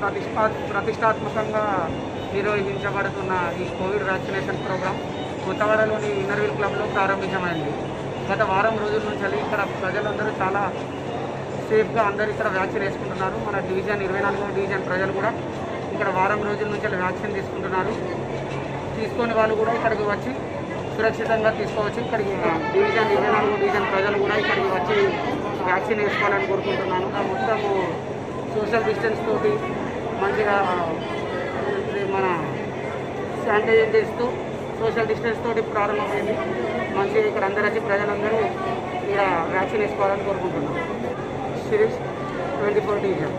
ప్రతిష్టాత్మకంగా నిర్వహించబడుతున్న ఈ కోవిడ్ వ్యాక్సినేషన్ ప్రోగ్రాం కొత్తవాడలోని ఇన్నర్వీల్ క్లబ్లో ప్రారంభించమైంది. గత వారం రోజుల నుంచి ఇక్కడ ప్రజలందరూ చాలా సేఫ్గా అందరూ ఇక్కడ వ్యాక్సిన్ వేసుకుంటున్నారు. మన డివిజన్ 24వ డివిజన్ ప్రజలు కూడా ఇక్కడ వారం రోజుల నుంచి వ్యాక్సిన్ తీసుకుంటున్నారు. తీసుకొని వాళ్ళు కూడా ఇక్కడికి వచ్చి సురక్షితంగా తీసుకోవచ్చు. ఇక్కడికి డివిజన్ 24వ డివిజన్ ప్రజలు కూడా ఇక్కడికి వచ్చి వ్యాక్సిన్ వేసుకోవాలని కోరుకుంటున్నాను. మొత్తము సోషల్ డిస్టెన్స్ తోటి మంచిగా మన శానిటైజర్ చేస్తూ సోషల్ డిస్టెన్స్ తోటి ప్రారంభమైంది. మంచిగా ఇక్కడ అందరూ వచ్చి ప్రజలందరూ ఇక్కడ వ్యాక్సిన్ వేసుకోవాలని కోరుకుంటున్నాను. Series 24 division.